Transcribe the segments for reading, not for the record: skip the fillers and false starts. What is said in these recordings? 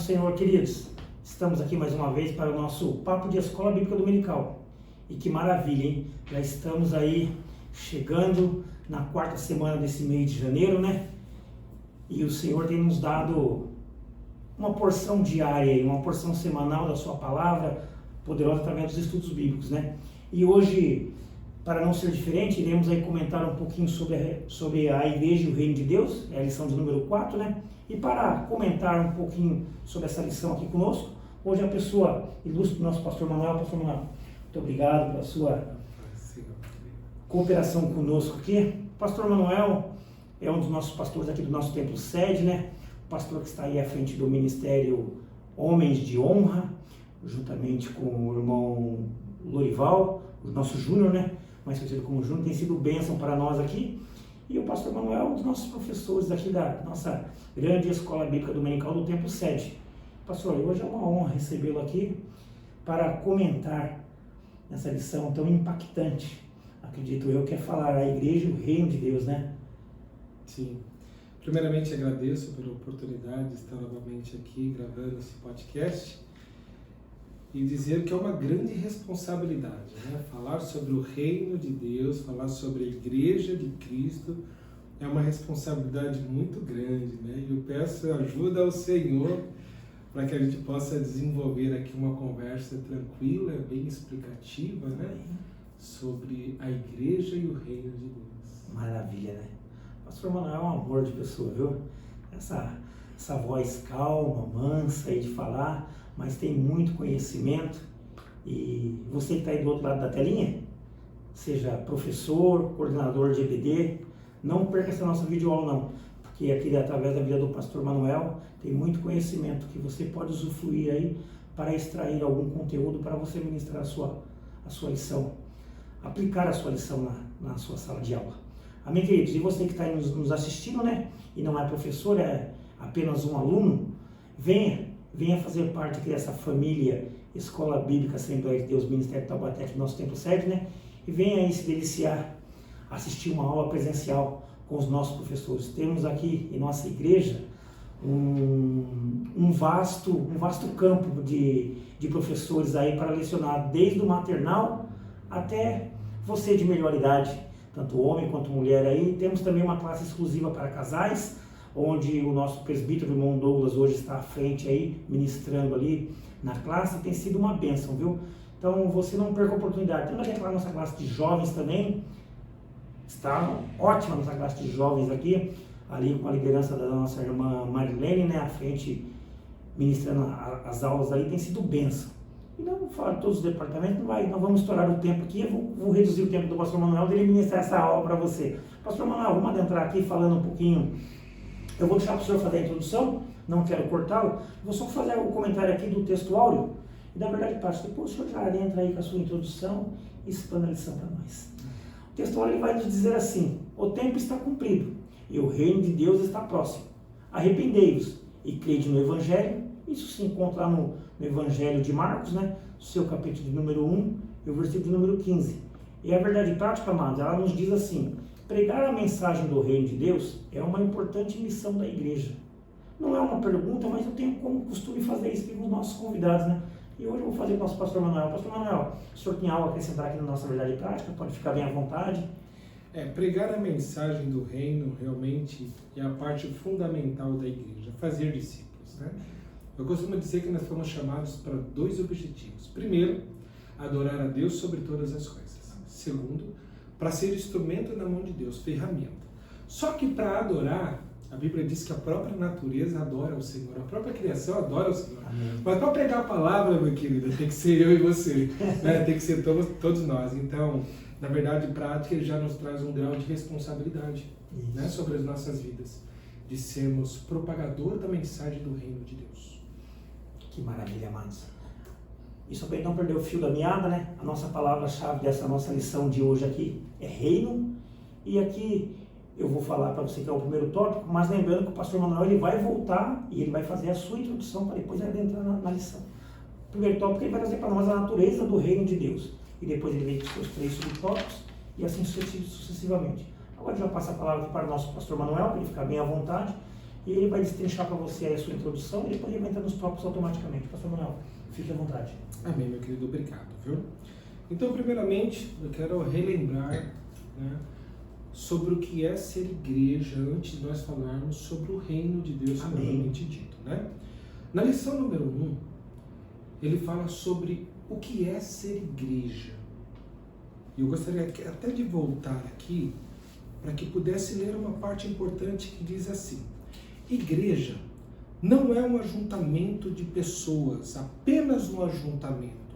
Senhor, queridos, estamos aqui mais uma vez para o nosso Papo de Escola Bíblica Dominical. E que maravilha, hein? Já estamos aí chegando na quarta semana desse mês de janeiro, né? E o Senhor tem nos dado uma porção diária, uma porção semanal da sua palavra poderosa através dos estudos bíblicos, né? E hoje, para não ser diferente, iremos aí comentar um pouquinho sobre a Igreja e o Reino de Deus, é a lição de número 4, né? E para comentar um pouquinho sobre essa lição aqui conosco, hoje a pessoa ilustre do nosso pastor Manuel. Pastor Manuel, muito obrigado pela sua cooperação conosco aqui. O pastor Manuel é um dos nossos pastores aqui do nosso templo sede, né? O pastor que está aí à frente do ministério Homens de Honra, juntamente com o irmão Lorival, o nosso Júnior, né? Mais conhecido como Júnior, tem sido bênção para nós aqui. E o pastor Manuel é um dos nossos professores aqui da nossa grande escola bíblica dominical do templo sede. Pastor, hoje é uma honra recebê-lo aqui para comentar essa lição tão impactante, acredito eu, que é falar a Igreja e o Reino de Deus, né? Sim. Primeiramente, agradeço pela oportunidade de estar novamente aqui gravando esse podcast e dizer que é uma grande responsabilidade, né? Falar sobre o Reino de Deus, falar sobre a Igreja de Cristo é uma responsabilidade muito grande, né? E eu peço ajuda ao Senhor para que a gente possa desenvolver aqui uma conversa tranquila, bem explicativa, né? Sobre a Igreja e o Reino de Deus. Maravilha, né? Pastor Manuel é um amor de pessoa, viu? Essa voz calma, mansa aí de falar, mas tem muito conhecimento. E você que está aí do outro lado da telinha, seja professor, coordenador de EBD, não perca essa nossa videoaula não, porque aqui através da vida do pastor Manuel tem muito conhecimento que você pode usufruir aí para extrair algum conteúdo para você ministrar a sua lição, aplicar a sua lição na sua sala de aula. Amém, queridos? E você que está aí nos assistindo, né? E não é professor, é apenas um aluno, venha fazer parte aqui dessa família Escola Bíblica Assembleia de Deus, Ministério Taubaté, aqui do nosso templo sede, né? E venha aí se deliciar, assistir uma aula presencial com os nossos professores. Temos aqui em nossa igreja um vasto campo de professores aí para lecionar, desde o maternal até você de melhor idade, tanto homem quanto mulher aí. Temos também uma classe exclusiva para casais, onde o nosso presbítero, o irmão Douglas, hoje está à frente aí, ministrando ali na classe. Tem sido uma bênção, viu? Então você não perca a oportunidade. Temos aqui a nossa classe de jovens também, está ótima a nossa classe de jovens aqui, ali com a liderança da nossa irmã Marilene, né, à frente, ministrando as aulas ali. Tem sido bênção. E não vou falar de todos os departamentos, não vamos estourar o tempo aqui. Eu vou reduzir o tempo do pastor Manuel dele ministrar essa aula para você. Pastor Manuel, vamos adentrar aqui falando um pouquinho. Eu vou deixar para o senhor fazer a introdução, não quero cortá-lo. Vou só fazer o comentário aqui do texto áureo. E na verdade, pastor, depois o senhor já adentra aí com a sua introdução e expanda a lição para nós. O texto áureo vai nos dizer assim: o tempo está cumprido e o reino de Deus está próximo. Arrependei-vos e crede no Evangelho. Isso se encontra lá no Evangelho de Marcos, né? Seu capítulo de número 1 e o versículo de número 15. E a verdade prática, amados, ela nos diz assim: pregar a mensagem do reino de Deus é uma importante missão da igreja. Não é uma pergunta, mas eu tenho como costume fazer isso com os nossos convidados, né? E hoje eu vou fazer com o nosso pastor Manuel. Pastor Manuel, o senhor tem algo a acrescentar aqui na nossa verdade prática? Pode ficar bem à vontade. Pregar a mensagem do reino realmente é a parte fundamental da igreja, fazer discípulos, né? Eu costumo dizer que nós fomos chamados para 2 objetivos. Primeiro, adorar a Deus sobre todas as coisas. Segundo, para ser instrumento na mão de Deus, ferramenta. Só que para adorar, a Bíblia diz que a própria natureza adora o Senhor, a própria criação adora o Senhor. Amém. Mas para pregar a palavra, meu querido, tem que ser eu e você, né? Tem que ser todos nós. Então, na verdade, prática, ele já nos traz um grau de responsabilidade, né, sobre as nossas vidas, de sermos propagador da mensagem do reino de Deus. Que maravilha, amados. E só para não perder o fio da meada, né? A nossa palavra-chave dessa nossa lição de hoje aqui é reino. E aqui eu vou falar para você que é o primeiro tópico, mas lembrando que o pastor Manuel ele vai voltar e ele vai fazer a sua introdução para depois adentrar na lição. O primeiro tópico ele vai trazer para nós a natureza do reino de Deus. E depois ele vem com os seus 3 subtópicos e assim sucessivamente. Agora já passo a palavra para o nosso pastor Manuel, para ele ficar bem à vontade. e ele vai destrinchar para você aí a sua introdução e depois ele vai entrar nos tópicos automaticamente. Pastor Manuel, fique à vontade. Amém, meu querido, obrigado, viu? Então, primeiramente, eu quero relembrar, né, sobre o que é ser igreja, antes de nós falarmos sobre o reino de Deus, propriamente dito, né? Na lição número 1, ele fala sobre o que é ser igreja. E eu gostaria até de voltar aqui, para que pudesse ler uma parte importante que diz assim: igreja não é um ajuntamento de pessoas, apenas um ajuntamento,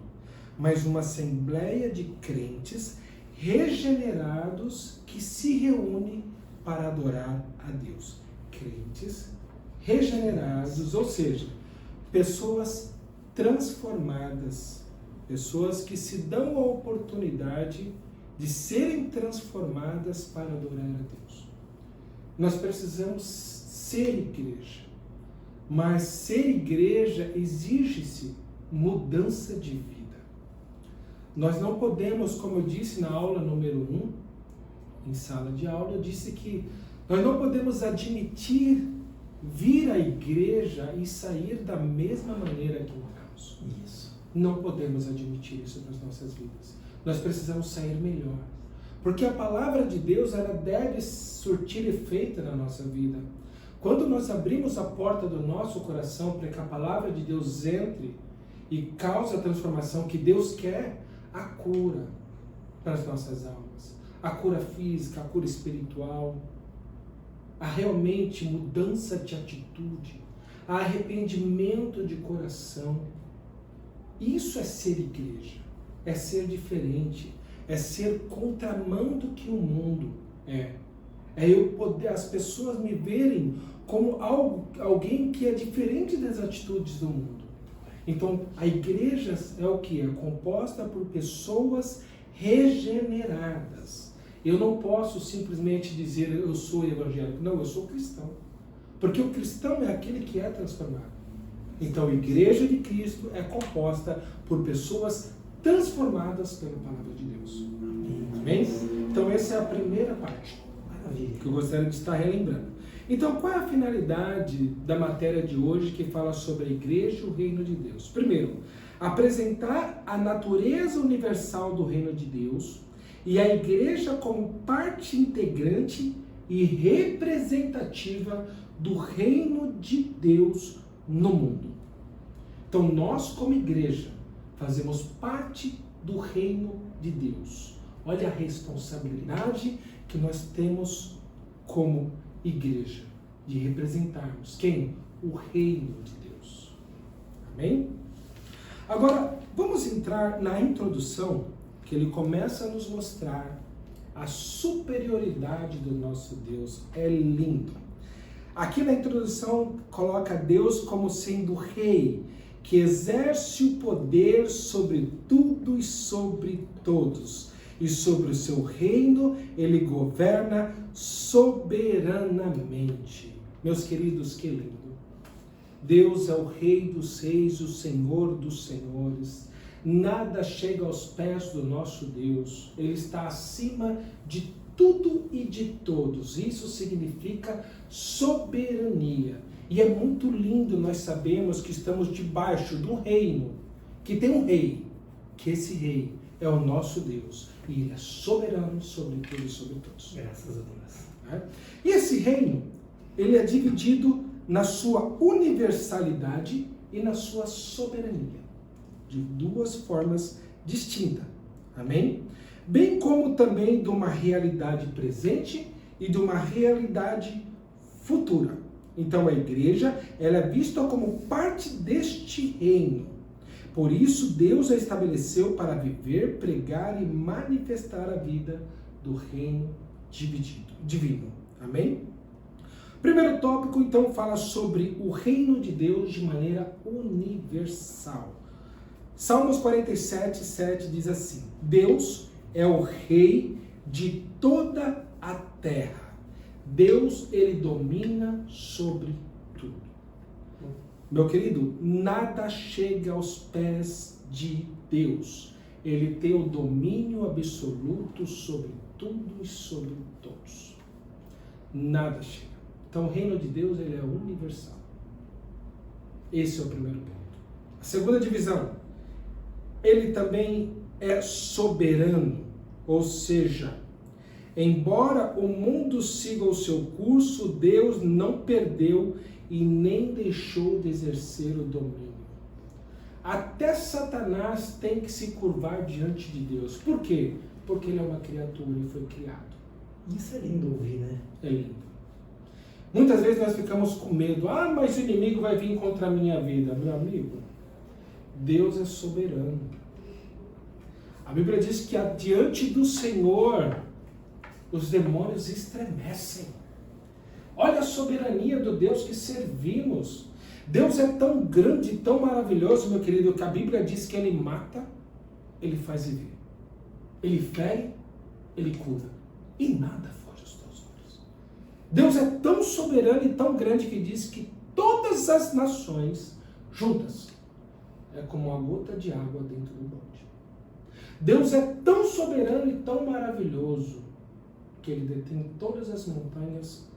mas uma assembleia de crentes regenerados que se reúnem para adorar a Deus. Crentes regenerados, ou seja, pessoas transformadas, pessoas que se dão a oportunidade de serem transformadas para adorar a Deus. Nós precisamos ser igreja, mas ser igreja exige-se mudança de vida. Nós não podemos, como eu disse na aula número 1, em sala de aula, eu disse que nós não podemos admitir vir à igreja e sair da mesma maneira que entramos. Isso. Não podemos admitir isso para as nossas vidas. Nós precisamos sair melhor. Porque a palavra de Deus, ela deve surtir efeito na nossa vida. Quando nós abrimos a porta do nosso coração para que a palavra de Deus entre e cause a transformação que Deus quer, a cura para as nossas almas, a cura física, a cura espiritual, a realmente mudança de atitude, a arrependimento de coração. Isso é ser igreja, é ser diferente, é ser contramão do que o mundo é. É eu poder, as pessoas me verem como alguém que é diferente das atitudes do mundo. Então, a igreja é o que? É composta por pessoas regeneradas. Eu não posso simplesmente dizer eu sou evangélico. Não, eu sou cristão. Porque o cristão é aquele que é transformado. Então, a igreja de Cristo é composta por pessoas transformadas pela palavra de Deus. Amém? Então, essa é a primeira parte que eu gostaria de estar relembrando. Então, qual é a finalidade da matéria de hoje que fala sobre a igreja e o reino de Deus? Primeiro, apresentar a natureza universal do reino de Deus e a igreja como parte integrante e representativa do reino de Deus no mundo. Então, nós como igreja fazemos parte do reino de Deus. Olha a responsabilidade que nós temos como igreja, de representarmos quem? O reino de Deus. Amém? Agora, vamos entrar na introdução, que ele começa a nos mostrar a superioridade do nosso Deus. É lindo. Aqui na introdução coloca Deus como sendo rei, que exerce o poder sobre tudo e sobre todos. E sobre o seu reino, ele governa soberanamente. Meus queridos, que lindo. Deus é o Rei dos Reis, o Senhor dos Senhores. Nada chega aos pés do nosso Deus. Ele está acima de tudo e de todos. Isso significa soberania. E é muito lindo nós sabemos que estamos debaixo de um reino, que tem um rei, que esse rei é o nosso Deus. E ele é soberano sobre tudo e sobre todos. Graças a Deus. E esse reino, ele é dividido na sua universalidade e na sua soberania, de duas formas distintas. Amém? Bem como também de uma realidade presente e de uma realidade futura. Então a igreja, ela é vista como parte deste reino. Por isso, Deus a estabeleceu para viver, pregar e manifestar a vida do reino divino. Amém? Primeiro tópico, então, fala sobre o reino de Deus de maneira universal. Salmos 47, 7 diz assim: Deus é o rei de toda a terra. Deus, ele domina sobre tudo. Meu querido, nada chega aos pés de Deus. Ele tem o domínio absoluto sobre tudo e sobre todos. Nada chega. Então o reino de Deus ele é universal. Esse é o primeiro ponto. A segunda divisão, ele também é soberano, ou seja, embora o mundo siga o seu curso, Deus não perdeu e nem deixou de exercer o domínio. Até Satanás tem que se curvar diante de Deus. Por quê? Porque ele é uma criatura e foi criado. Isso é lindo ouvir, né? É lindo. Muitas vezes nós ficamos com medo. Ah, mas o inimigo vai vir contra a minha vida. Meu amigo, Deus é soberano. A Bíblia diz que diante do Senhor os demônios estremecem. Olha a soberania do Deus que servimos. Deus é tão grande, tão maravilhoso, meu querido, que a Bíblia diz que Ele mata, Ele faz viver. Ele fere, Ele cura. E nada foge aos teus olhos. Deus é tão soberano e tão grande que diz que todas as nações juntas é como uma gota de água dentro do balde. Deus é tão soberano e tão maravilhoso que Ele detém todas as montanhas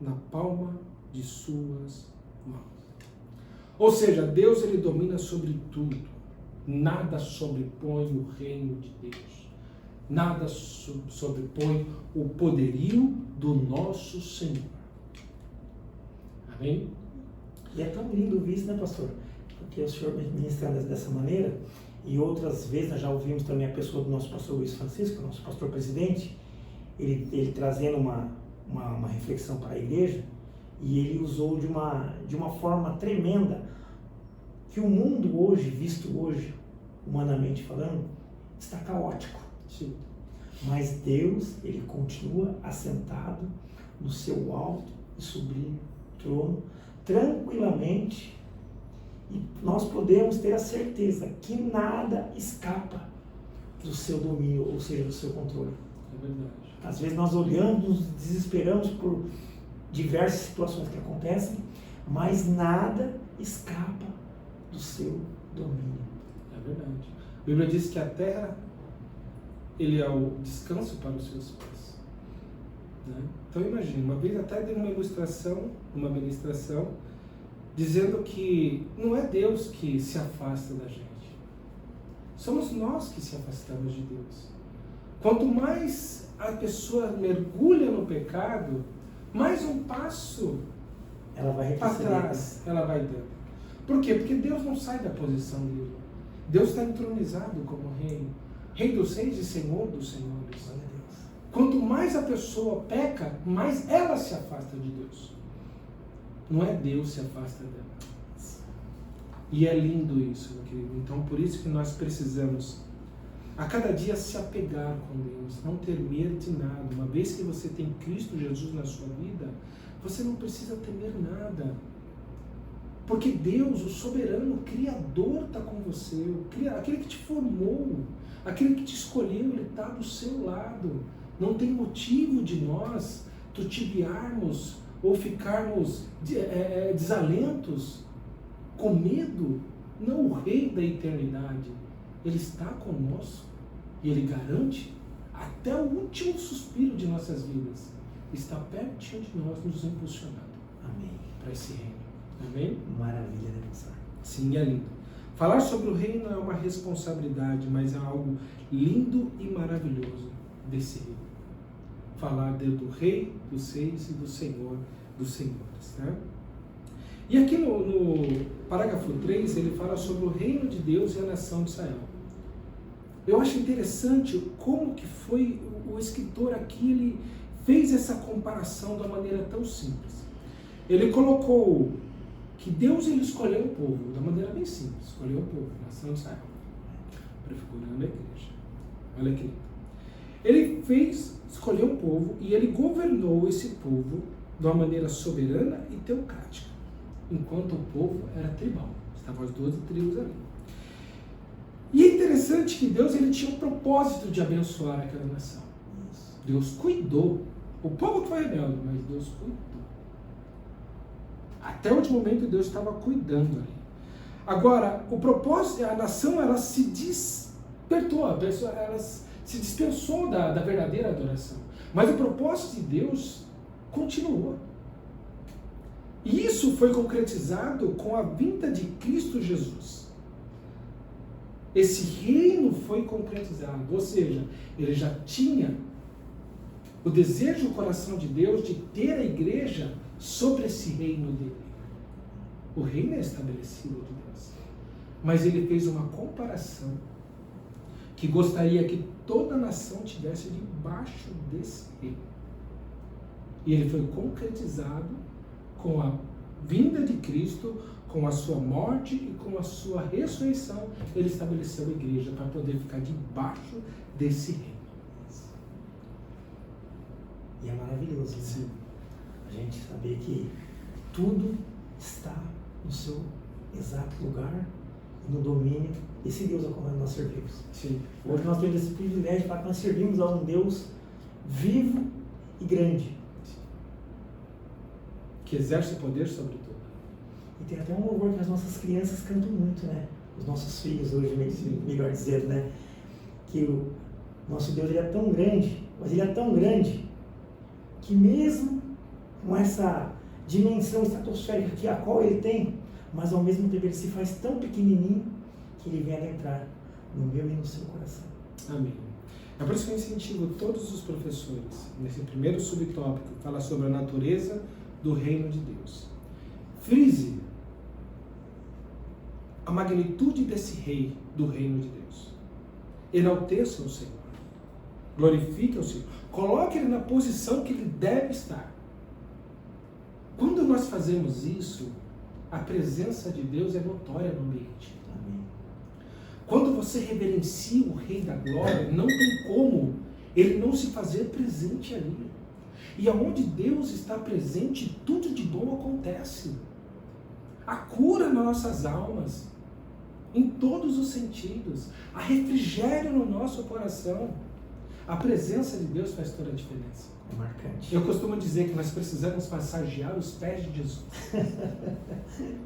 na palma de suas mãos. Ou seja, Deus ele domina sobre tudo. Nada sobrepõe o reino de Deus. Nada sobrepõe o poderio do nosso Senhor. Amém? E é tão lindo ouvir isso, né, pastor? Porque o senhor ministrando dessa maneira, e outras vezes nós já ouvimos também a pessoa do nosso pastor Luiz Francisco, nosso pastor presidente, ele trazendo uma reflexão para a igreja, e ele usou de uma forma tremenda que o mundo hoje, visto hoje, humanamente falando, está caótico. Sim. Mas Deus, ele continua assentado no seu alto e sublime trono, tranquilamente, e nós podemos ter a certeza que nada escapa do seu domínio, ou seja, do seu controle. É verdade. Às vezes nós olhamos, nos desesperamos por diversas situações que acontecem, mas nada escapa do seu domínio. É verdade. A Bíblia diz que a terra ele é o descanso para os seus pés. Né? Então imagine, uma vez até dei uma ministração, dizendo que não é Deus que se afasta da gente. Somos nós que se afastamos de Deus. Quanto mais a pessoa mergulha no pecado, mais um passo Ela vai para retroceder. trás ela vai dando. Por quê? Porque Deus não sai da posição dele. Deus está entronizado como rei. Rei dos reis e Senhor dos senhores. Glória a Deus. Quanto mais a pessoa peca, mais ela se afasta de Deus. Não é Deus que se afasta dela. E é lindo isso, meu querido. Então, por isso que nós precisamos a cada dia se apegar com Deus, não ter medo de nada. Uma vez que você tem Cristo Jesus na sua vida, você não precisa temer nada. Porque Deus, o soberano, o Criador está com você, aquele que te formou, aquele que te escolheu, Ele está do seu lado. Não tem motivo de nós tutibiarmos ou ficarmos desalentos, com medo. Não, o Rei da eternidade, Ele está conosco e Ele garante até o último suspiro de nossas vidas. Está pertinho de nós, nos impulsionando Amém. para esse reino. Amém? Maravilha, né, pastor? Sim, é lindo. Falar sobre o reino é uma responsabilidade, mas é algo lindo e maravilhoso desse reino. Falar do Rei, dos Reis e do Senhor, dos Senhores. Né? E aqui no parágrafo 3, ele fala sobre o reino de Deus e a nação de Israel. Eu acho interessante como que foi o escritor aqui, ele fez essa comparação de uma maneira tão simples. Ele colocou que Deus ele escolheu o povo, da maneira bem simples, escolheu o povo, a nação de Israel, prefigurando a igreja. Olha aqui. Ele escolheu o povo e ele governou esse povo de uma maneira soberana e teocrática, enquanto o povo era tribal, estavam as 12 tribos ali. E é interessante que Deus ele tinha um propósito de abençoar aquela nação. Deus cuidou. O povo foi rebelde, mas Deus cuidou. Até o último momento Deus estava cuidando ali. Agora, o propósito, a nação ela se despertou, ela se dispensou da verdadeira adoração. Mas o propósito de Deus continuou. E isso foi concretizado com a vinda de Cristo Jesus. Esse reino foi concretizado, ou seja, ele já tinha o desejo do coração de Deus de ter a igreja sobre esse reino dele. O reino é estabelecido de Deus. Mas ele fez uma comparação que gostaria que toda a nação tivesse debaixo desse reino. E ele foi concretizado com a vinda de Cristo, com a sua morte e com a sua ressurreição. Ele estabeleceu a igreja para poder ficar debaixo desse reino. E é maravilhoso, né? Sim. A gente saber que tudo está no seu exato lugar e no domínio desse Deus ao qual nós servimos. Sim. Hoje nós temos esse privilégio para que nós servimos a um Deus vivo e grande. Que exerce poder sobre tudo. E tem até um louvor que as nossas crianças cantam muito, né? Os nossos filhos hoje, melhor dizendo, né? Que o nosso Deus ele é tão grande, mas ele é tão grande que mesmo com essa dimensão estratosférica que a qual ele tem, mas ao mesmo tempo ele se faz tão pequenininho que ele vem adentrar no meu e no seu coração. Amém. É por isso que eu incentivo todos os professores, nesse primeiro subtópico, que fala sobre a natureza do reino de Deus. Frise a magnitude desse rei do reino de Deus. Enalteça o Senhor. Glorifique o Senhor. Coloque ele na posição que ele deve estar. Quando nós fazemos isso, a presença de Deus é notória no ambiente. Amém. Quando você reverencia o Rei da Glória, não tem como ele não se fazer presente ali. E aonde Deus está presente, tudo de bom acontece. A cura nas nossas almas, em todos os sentidos. A refrigério no nosso coração. A presença de Deus faz toda a diferença. É marcante. Eu costumo dizer que nós precisamos massagear os pés de Jesus.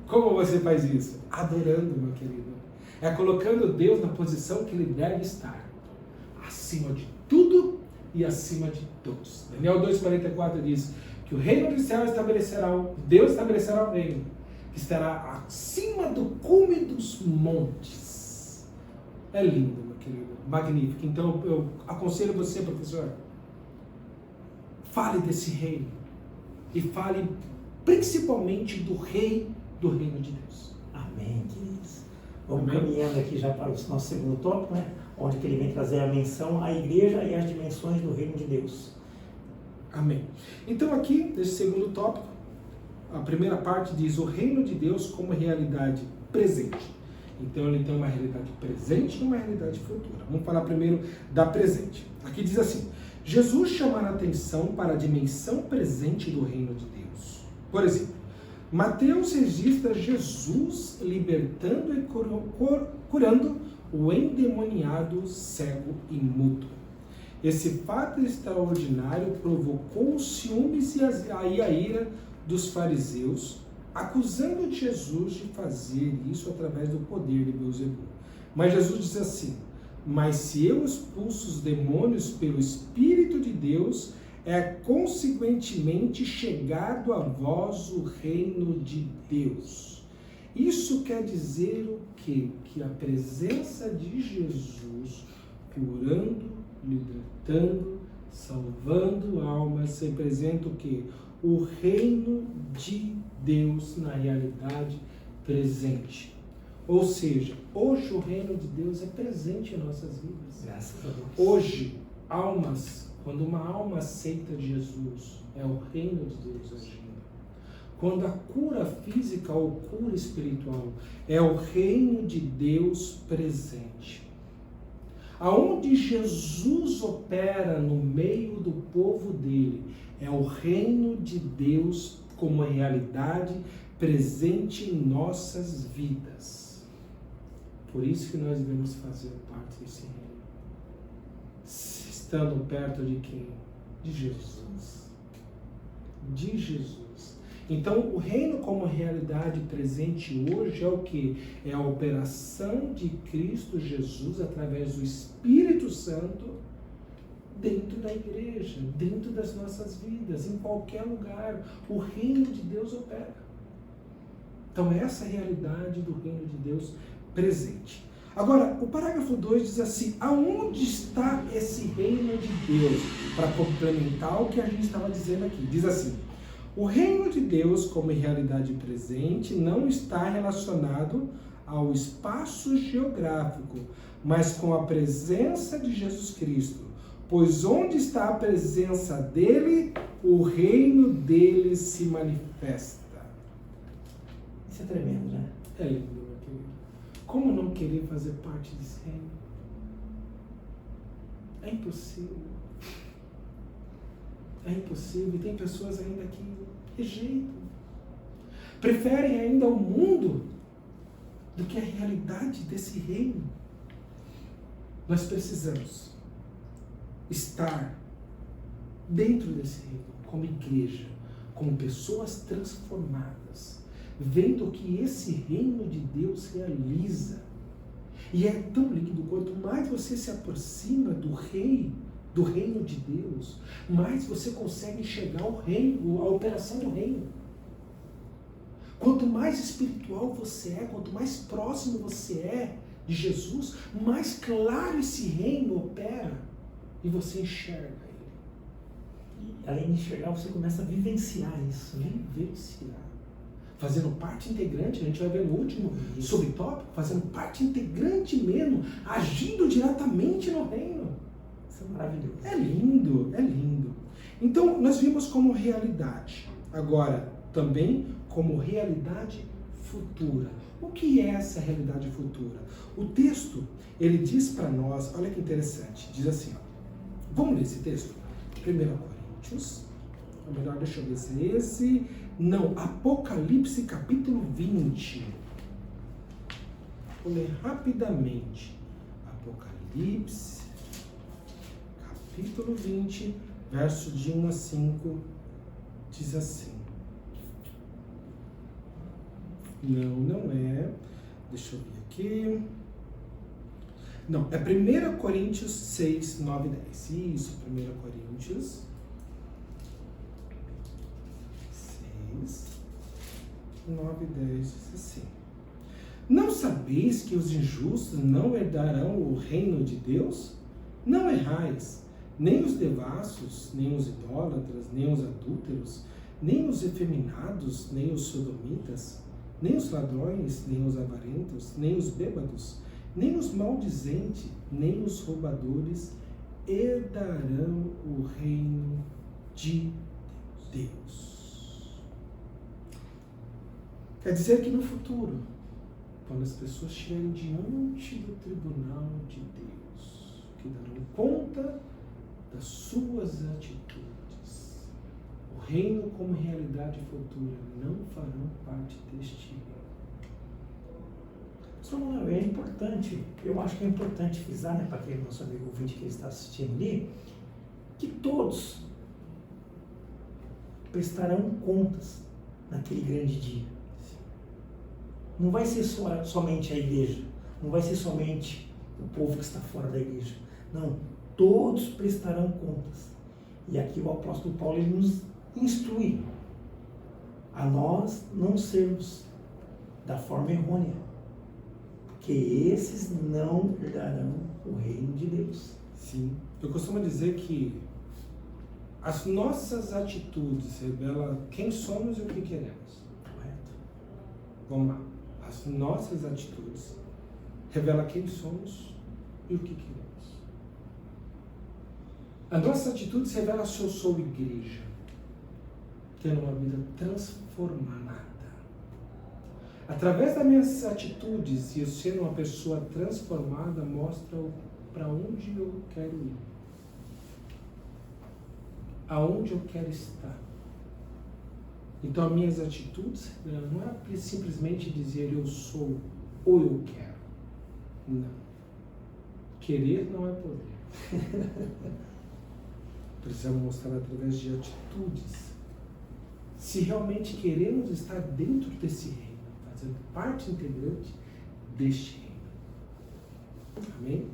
Como você faz isso? Adorando, meu querido. É colocando Deus na posição que ele deve estar. Acima de tudo e acima de todos. Daniel 2,44 diz que o reino do céu Deus estabelecerá o reino, que estará acima do cume dos montes. É lindo, meu querido. Magnífico. Então eu aconselho você, professor, fale desse reino. E fale principalmente do rei do reino de Deus. Amém, queridos. Vamos Amém. caminhando aqui já para o nosso segundo tópico, né? Onde que ele vem trazer a menção à igreja e às dimensões do reino de Deus. Amém. Então aqui, nesse segundo tópico, a primeira parte diz o reino de Deus como realidade presente. Então ele tem uma realidade presente e uma realidade futura. Vamos falar primeiro da presente. Aqui diz assim: Jesus chamará a atenção para a dimensão presente do reino de Deus. Por exemplo, Mateus registra Jesus libertando e curando o endemoniado, cego e mudo. Esse fato extraordinário provocou os ciúmes e a ira dos fariseus, acusando Jesus de fazer isso através do poder de Beelzebul. Mas Jesus diz assim: mas se eu expulso os demônios pelo Espírito de Deus, é consequentemente chegado a vós o reino de Deus. Isso quer dizer o quê? Que a presença de Jesus curando, libertando, salvando almas representa o quê? O reino de Deus na realidade presente. Ou seja, hoje o reino de Deus é presente em nossas vidas. Graças a Deus. Hoje, almas, quando uma alma aceita Jesus, é o reino de Deus agindo. Quando a cura física ou cura espiritual, é o reino de Deus presente. Aonde Jesus opera no meio do povo dele, é o reino de Deus como realidade presente em nossas vidas. Por isso que nós devemos fazer parte desse reino. Estando perto de quem? De Jesus. De Jesus. Então, o reino como realidade presente hoje é o que? É a operação de Cristo Jesus através do Espírito Santo dentro da igreja, dentro das nossas vidas, em qualquer lugar. O reino de Deus opera. Então essa é a realidade do reino de Deus presente. Agora, o parágrafo 2 diz assim, aonde está esse reino de Deus? Para complementar o que a gente estava dizendo aqui. Diz assim, o reino de Deus como realidade presente não está relacionado ao espaço geográfico, mas com a presença de Jesus Cristo. Pois onde está a presença dele, o reino dele se manifesta. Isso é tremendo, né? É lindo, meu querido. Como não querer fazer parte desse reino? É impossível. É impossível. E tem pessoas ainda que rejeitam. Preferem ainda o mundo do que a realidade desse reino. Nós precisamos estar dentro desse reino, como igreja, como pessoas transformadas, vendo o que esse reino de Deus realiza. E é tão lindo, quanto mais você se aproxima do reino de Deus, mais você consegue enxergar o reino, a operação do reino. Quanto mais espiritual você é, quanto mais próximo você é de Jesus, mais claro esse reino opera e você enxerga ele. E além de enxergar, você começa a vivenciar isso, né? Vivenciar. Fazendo parte integrante, a gente vai ver no último subtópico, fazendo parte integrante mesmo, agindo diretamente no reino. Isso é maravilhoso. É lindo, é lindo. Então, nós vimos como realidade. Agora, também como realidade futura. O que é essa realidade futura? O texto, ele diz para nós, olha que interessante, diz assim, ó, vamos ler esse texto? 1 Coríntios, ou melhor, deixa eu ver se é esse, não, Apocalipse capítulo 20. Vou ler rapidamente. Apocalipse, capítulo 20, verso de 1 a 5, diz assim. Não é. Deixa eu ver aqui. Não, é 1 Coríntios 6, 9 e 10. Isso, 1 Coríntios 6, 9 e 10 diz assim. Não sabeis que os injustos não herdarão o reino de Deus? Não errais, nem os devassos, nem os idólatras, nem os adúlteros, nem os efeminados, nem os sodomitas, nem os ladrões, nem os avarentos, nem os bêbados, nem os maldizentes, nem os roubadores herdarão o reino de Deus. Quer dizer que no futuro, quando as pessoas estiverem diante do tribunal de Deus, que darão conta das suas atitudes, o reino como realidade futura não farão parte deste reino. Samuel, é importante, eu acho que é importante frisar, né, para aquele nosso amigo ouvinte que está assistindo ali, que todos prestarão contas naquele grande dia. Não vai ser somente a igreja, não vai ser somente o povo que está fora da igreja. Não, todos prestarão contas. E aqui o apóstolo Paulo ele nos instrui a nós não sermos da forma errônea, porque esses não herdarão o reino de Deus. Sim, eu costumo dizer que as nossas atitudes revelam quem somos e o que queremos. Correto? Vamos lá. As nossas atitudes revelam quem somos e o que queremos. As nossas atitudes revelam se eu sou igreja, tendo uma vida transformada. Através das minhas atitudes e eu sendo uma pessoa transformada, mostra para onde eu quero ir. Aonde eu quero estar. Então, as minhas atitudes não é simplesmente dizer eu sou ou eu quero. Não. Querer não é poder. Precisamos mostrar através de atitudes. Se realmente queremos estar dentro desse reino, fazendo parte integrante deste reino. Amém?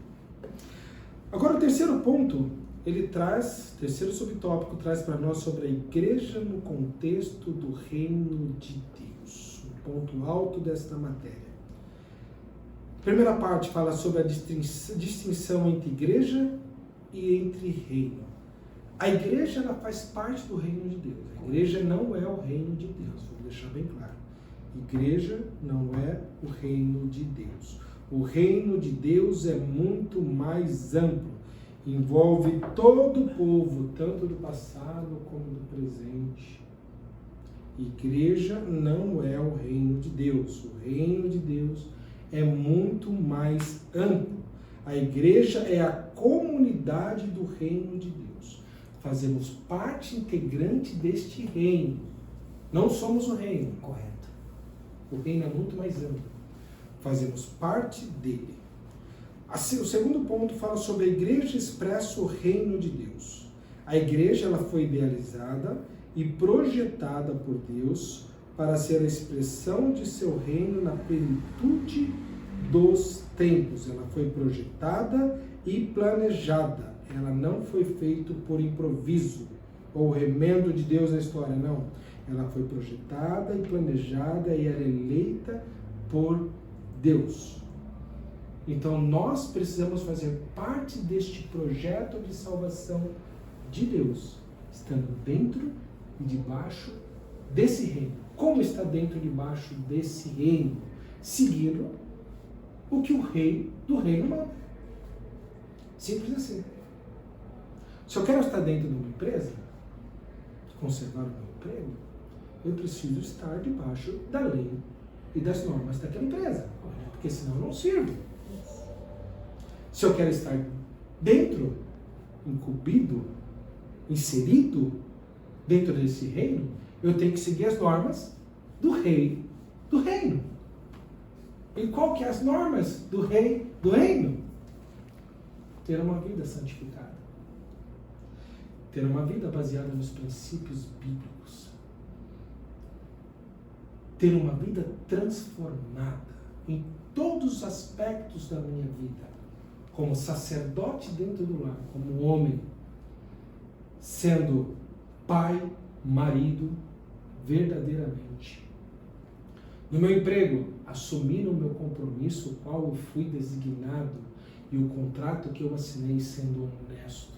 Agora, o terceiro ponto ele traz, terceiro subtópico, traz para nós sobre a igreja no contexto do reino de Deus. Um ponto alto desta matéria. A primeira parte fala sobre a distinção entre igreja e entre reino. A igreja, ela faz parte do reino de Deus. A igreja não é o reino de Deus, vou deixar bem claro. Igreja não é o reino de Deus. O reino de Deus é muito mais amplo. Envolve todo o povo, tanto do passado como do presente. Igreja não é o reino de Deus. O reino de Deus é muito mais amplo. A igreja é a comunidade do reino de Deus. Fazemos parte integrante deste reino. Não somos o reino. Correto. O reino é muito mais amplo. Fazemos parte dele. O segundo ponto fala sobre a igreja expressa o reino de Deus. A igreja, ela foi idealizada e projetada por Deus para ser a expressão de seu reino na plenitude dos tempos. Ela foi projetada e planejada. Ela não foi feita por improviso ou remendo de Deus na história, não. Ela foi projetada e planejada e era eleita por Deus. Então nós precisamos fazer parte deste projeto de salvação de Deus, estando dentro e debaixo desse reino. Como está dentro e debaixo desse reino? Seguindo o que o rei do reino manda. Simples assim. Se eu quero estar dentro de uma empresa, conservar o meu emprego, eu preciso estar debaixo da lei e das normas daquela empresa, porque senão eu não sirvo. Se eu quero estar dentro, incumbido, inserido dentro desse reino, eu tenho que seguir as normas do rei do reino. E qual que é as normas do rei do reino? Ter uma vida santificada. Ter uma vida baseada nos princípios bíblicos. Ter uma vida transformada em todos os aspectos da minha vida. Como sacerdote dentro do lar, como homem, sendo pai, marido, verdadeiramente. No meu emprego, assumir o meu compromisso, o qual eu fui designado, e o contrato que eu assinei sendo honesto.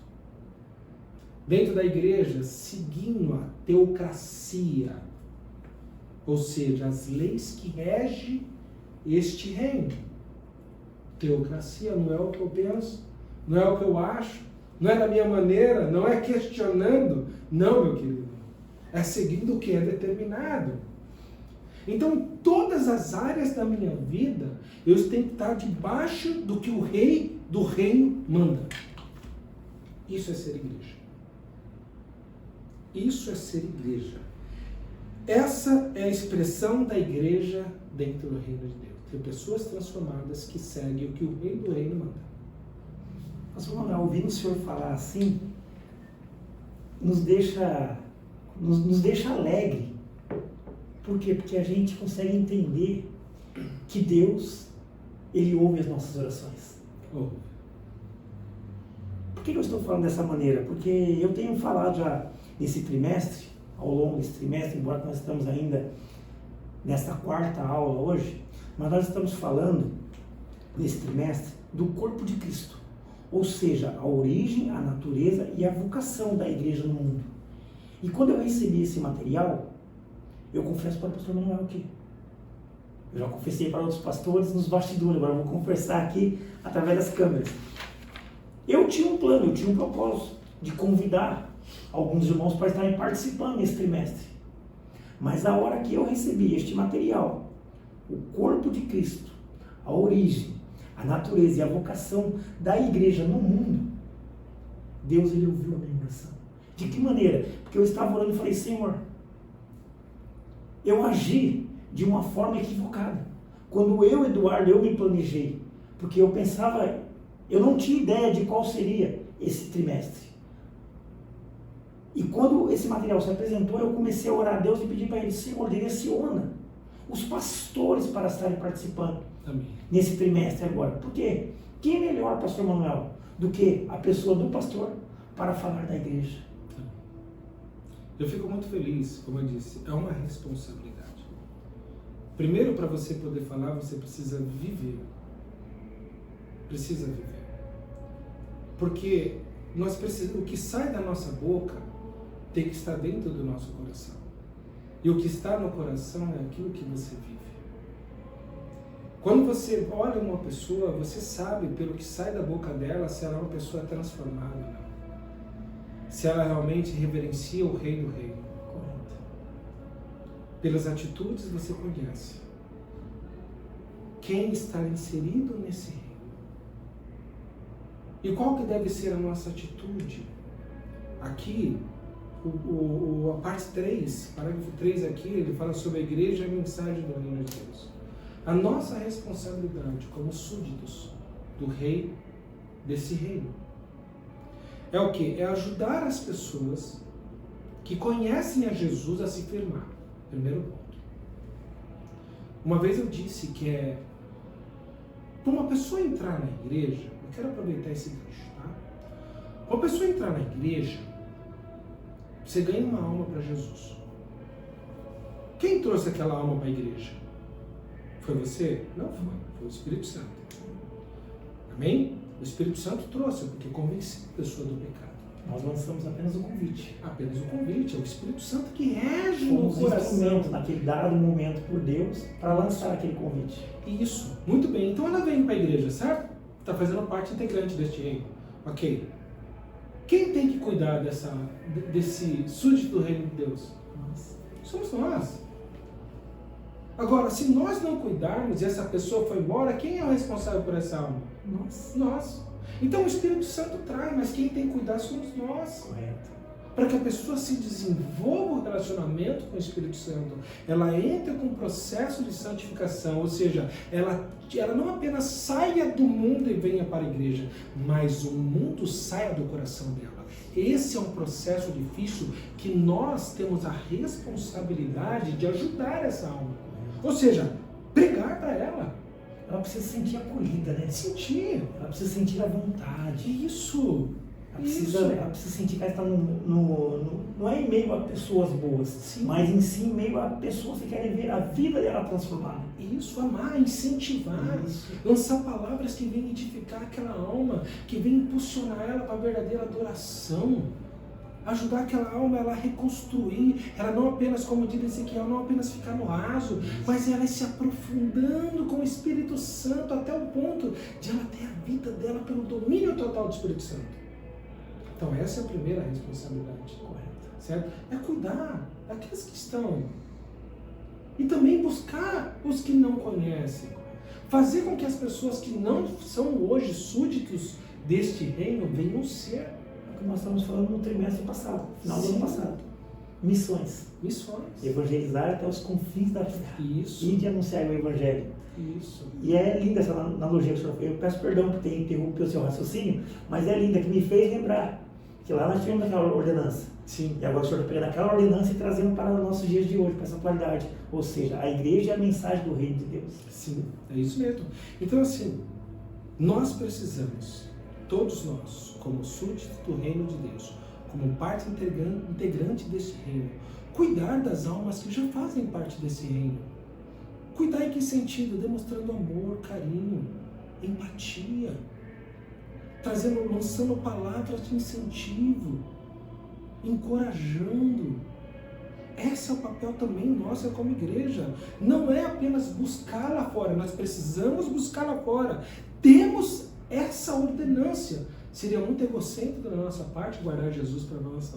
Dentro da igreja, seguindo a teocracia, ou seja, as leis que regem este reino. Teocracia não é o que eu penso, não é o que eu acho, não é da minha maneira, não é questionando. Não, meu querido. É seguindo o que é determinado. Então, em todas as áreas da minha vida, eu tenho que estar debaixo do que o rei do reino manda. Isso é ser igreja. Isso é ser igreja. Essa é a expressão da igreja dentro do reino de Deus. Ter pessoas transformadas que seguem o que o rei do reino manda. Pastor Manuel, ouvindo o senhor falar assim, nos deixa alegre. Por quê? Porque a gente consegue entender que Deus, Ele ouve as nossas orações. Por que eu estou falando dessa maneira? Porque eu tenho falado já nesse trimestre, ao longo desse trimestre, embora nós estamos ainda nesta quarta aula hoje, mas nós estamos falando, nesse trimestre, do corpo de Cristo. Ou seja, a origem, a natureza e a vocação da igreja no mundo. E quando eu recebi esse material, eu confesso para o pastor Manuel aqui. Eu já confessei para outros pastores nos bastidores, agora eu vou confessar aqui através das câmeras. Eu tinha um plano, eu tinha um propósito de convidar alguns irmãos para estarem participando nesse trimestre. Mas a hora que eu recebi este material, o corpo de Cristo, a origem, a natureza e a vocação da igreja no mundo, Deus, Ele ouviu a minha oração. De que maneira? Porque eu estava orando e falei, Senhor, eu agi de uma forma equivocada. Quando eu, Eduardo, eu me planejei, porque eu pensava, eu não tinha ideia de qual seria esse trimestre. E quando esse material se apresentou, eu comecei a orar a Deus e pedir para Ele, Senhor, direciona os pastores para estarem participando. Amém. Nesse trimestre agora. Por quê? Quem é melhor, pastor Manuel, do que a pessoa do pastor para falar da igreja. Eu fico muito feliz, como eu disse, é uma responsabilidade. Primeiro, para você poder falar, você precisa viver. Precisa viver. Porque nós precisamos, o que sai da nossa boca tem que estar dentro do nosso coração. E o que está no coração é aquilo que você vive. Quando você olha uma pessoa, você sabe pelo que sai da boca dela se ela é uma pessoa transformada ou não. Se ela realmente reverencia o Rei do Reino. Correto. Pelas atitudes você conhece quem está inserido nesse reino. E qual que deve ser a nossa atitude? Aqui, a parte 3, parágrafo 3 aqui, ele fala sobre a igreja e a mensagem do reino de Deus. A nossa responsabilidade como súditos do rei, desse reino, é o quê? É ajudar as pessoas que conhecem a Jesus a se firmar. Primeiro ponto. Uma vez eu disse que para uma pessoa entrar na igreja, eu quero aproveitar esse gancho, tá? Para uma pessoa entrar na igreja, você ganha uma alma para Jesus. Quem trouxe aquela alma para a igreja? Foi você? Não foi. Foi o Espírito Santo. Amém? O Espírito Santo trouxe, porque convenceu a pessoa do pecado. Nós lançamos apenas o convite. Apenas o convite. É o Espírito Santo que rege no Fomos coração. instrumentos naquele dado momento por Deus para lançar aquele convite. Isso. Muito bem. Então ela vem para a igreja, certo? Está fazendo parte integrante deste reino. Ok. Quem tem que cuidar desse súdito do reino de Deus? Nós. Somos nós. Agora, se nós não cuidarmos e essa pessoa foi embora, quem é o responsável por essa alma? Nós. Então o Espírito Santo traz, mas quem tem que cuidar somos nós. Correto. Para que a pessoa se desenvolva o relacionamento com o Espírito Santo, ela entra com um processo de santificação, ou seja, ela não apenas saia do mundo e venha para a igreja, mas o mundo saia do coração dela. Esse é um processo difícil que nós temos a responsabilidade de ajudar essa alma. Ou seja, pregar para ela. Ela precisa se sentir acolhida, né? Sentir. Ela precisa sentir a vontade. Isso. Ela precisa sentir que ela está não é em meio a pessoas boas, Sim. mas em si em meio a pessoas que querem ver a vida dela transformada. Isso, amar, incentivar, Isso. lançar palavras que venham edificar aquela alma, que venham impulsionar ela para a verdadeira adoração. Ajudar aquela alma ela a reconstruir, ela não apenas, como diz Ezequiel, não apenas ficar no raso, mas ela se aprofundando com o Espírito Santo até o ponto de ela ter a vida dela pelo domínio total do Espírito Santo. Então essa é a primeira responsabilidade, Correto. certo? É cuidar daqueles que estão e também buscar os que não conhecem. Fazer com que as pessoas que não são hoje súditos deste reino venham ser. Nós estamos falando no trimestre passado, final do Sim. ano passado. Missões. Missões. Evangelizar até os confins da terra. Isso. E de anunciar o Evangelho. Isso. E é linda essa analogia que o senhor fez. Eu peço perdão por ter interrompido o seu raciocínio, mas é linda, que me fez lembrar que lá nós tínhamos aquela ordenança. Sim. E agora o senhor está pegando aquela ordenança e trazendo para os nossos dias de hoje, para essa atualidade. Ou seja, a igreja é a mensagem do reino de Deus. Sim, é isso mesmo. Então, assim, nós precisamos, todos nós, como súditos do reino de Deus, como parte integrante desse reino, cuidar das almas que já fazem parte desse reino. Cuidar em que sentido? Demonstrando amor, carinho, empatia, lançando palavras de incentivo, encorajando. Esse é o papel também nosso como igreja. Não é apenas buscar lá fora, nós precisamos buscar lá fora. Temos essa ordenância. Seria muito egocêntrico da nossa parte guardar Jesus para nós,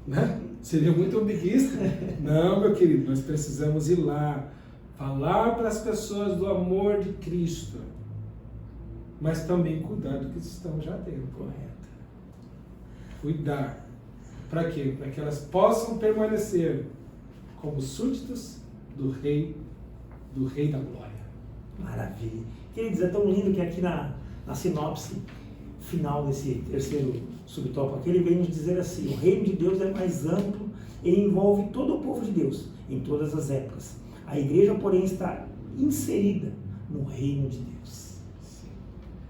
né? Seria muito ambiguista. Não, meu querido, nós precisamos ir lá, falar para as pessoas do amor de Cristo, mas também cuidar do que estamos já dentro. Correto. Cuidar. Para quê? Para que elas possam permanecer como súditos do Rei da Glória. Maravilha. Queridos, é tão lindo que aqui na sinopse final desse terceiro subtópico aqui, ele vem nos dizer assim: o reino de Deus é mais amplo e envolve todo o povo de Deus, em todas as épocas. A igreja, porém, está inserida no reino de Deus.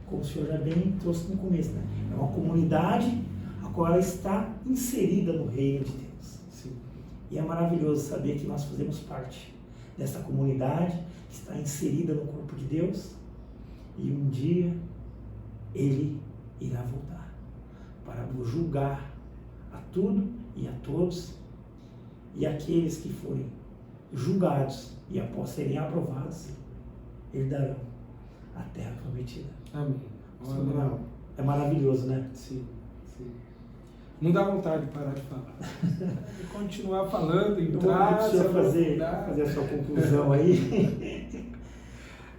Como o senhor já bem trouxe no começo, né? É uma comunidade a agora está inserida no reino de Deus. Sim. E é maravilhoso saber que nós fazemos parte dessa comunidade que está inserida no corpo de Deus, e um dia Ele irá voltar para julgar a tudo e a todos, e aqueles que forem julgados e após serem aprovados herdarão a terra prometida. Amém. Olha, é maravilhoso, né? Sim, sim. Não dá vontade de parar de falar. Continuar falando, entrar, se fazer a sua conclusão aí.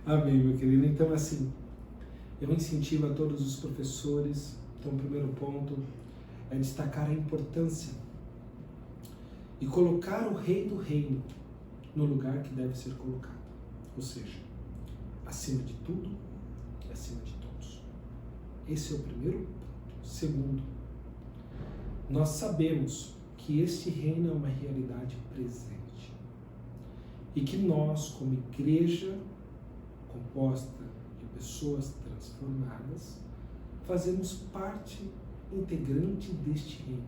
Amém, meu querido. Então, assim, eu incentivo a todos os professores. Então, o primeiro ponto é destacar a importância e colocar o rei do reino no lugar que deve ser colocado. Ou seja, acima de tudo e acima de todos. Esse é o primeiro ponto. Segundo, nós sabemos que este reino é uma realidade presente e que nós, como igreja composta de pessoas transformadas, fazemos parte integrante deste reino.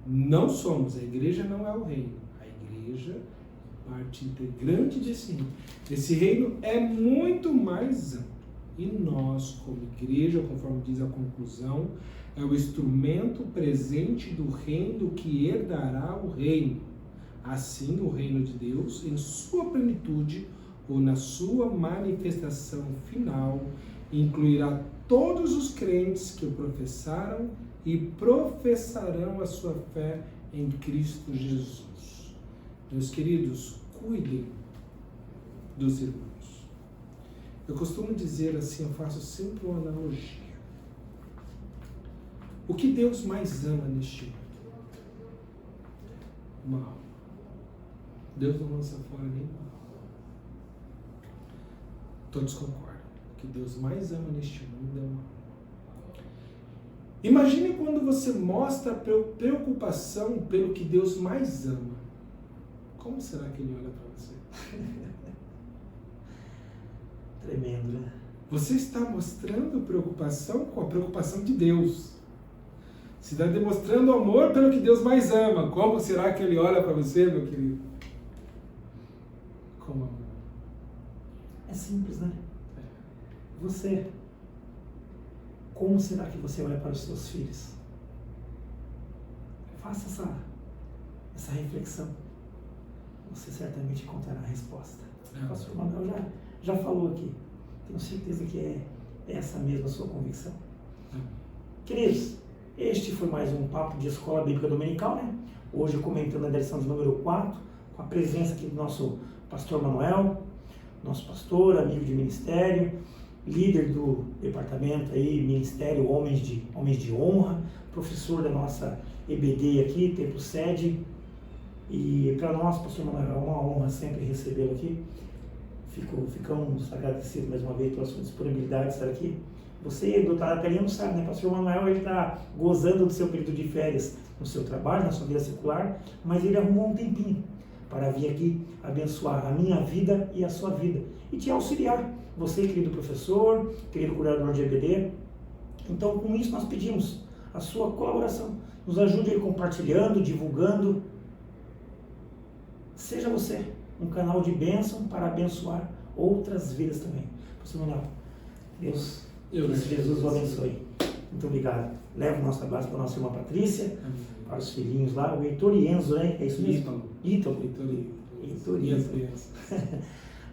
Não somos, a igreja não é o reino, a igreja é parte integrante desse reino. Esse reino é muito mais amplo e nós, como igreja, conforme diz a conclusão, é o instrumento presente do reino que herdará o reino. Assim, o reino de Deus, em sua plenitude ou na sua manifestação final, incluirá todos os crentes que o professaram e professarão a sua fé em Cristo Jesus. Meus queridos, cuidem dos irmãos. Eu costumo dizer assim, eu faço sempre uma analogia. O que Deus mais ama neste mundo? Uma alma. Deus não lança fora nenhuma alma. Todos concordam. O que Deus mais ama neste mundo é uma alma. Imagine quando você mostra preocupação pelo que Deus mais ama. Como será que Ele olha para você? Tremendo, né? Você está mostrando preocupação com a preocupação de Deus. Você está demonstrando amor pelo que Deus mais ama. Como será que Ele olha para você, meu querido? Com amor. É simples, né? Você, como será que você olha para os seus filhos? Faça essa reflexão. Você certamente encontrará a resposta. O pastor Manuel já falou aqui. Tenho certeza que é essa mesma a sua convicção. Queridos, este foi mais um papo de Escola Bíblica Dominical, né? Hoje comentando a lição de número 4, com a presença aqui do nosso pastor Manuel, nosso pastor, amigo de ministério, líder do departamento aí, Ministério Homens de Honra, professor da nossa EBD aqui, Templo Sede. E para nós, pastor Manuel, é uma honra sempre recebê-lo aqui. Ficamos agradecidos mais uma vez pela sua disponibilidade de estar aqui. Você, doutor Apelinha, não sabe, né? Pastor Manuel, ele está gozando do seu período de férias no seu trabalho, na sua vida secular, mas ele arrumou um tempinho para vir aqui abençoar a minha vida e a sua vida e te auxiliar. Você, querido professor, querido curador de EBD. Então, com isso, nós pedimos a sua colaboração. Nos ajude aí compartilhando, divulgando. Seja você um canal de bênção para abençoar outras vidas também. Pastor Manuel, Deus, Jesus o abençoe. Muito obrigado. Leva o nosso abraço para a nossa irmã Patrícia, para os filhinhos lá, o Heitor e Enzo, né? É isso mesmo? Heitor e Enzo.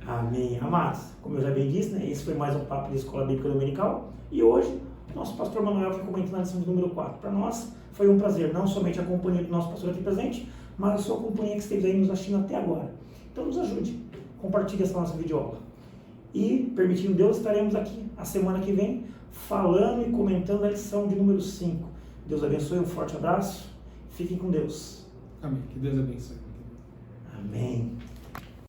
Amém. Amados, como eu já bem disse, né? Esse foi mais um papo da Escola Bíblica Dominical. E hoje, nosso pastor Manuel foi comentando a lição de número 4. Para nós, foi um prazer, não somente a companhia do nosso pastor aqui presente, mas a sua companhia que esteve aí nos assistindo até agora. Então, nos ajude. Compartilhe essa nossa videoaula. E, permitindo Deus, estaremos aqui a semana que vem, falando e comentando a lição de número 5. Deus abençoe, um forte abraço. Fiquem com Deus. Amém. Que Deus abençoe. Amém.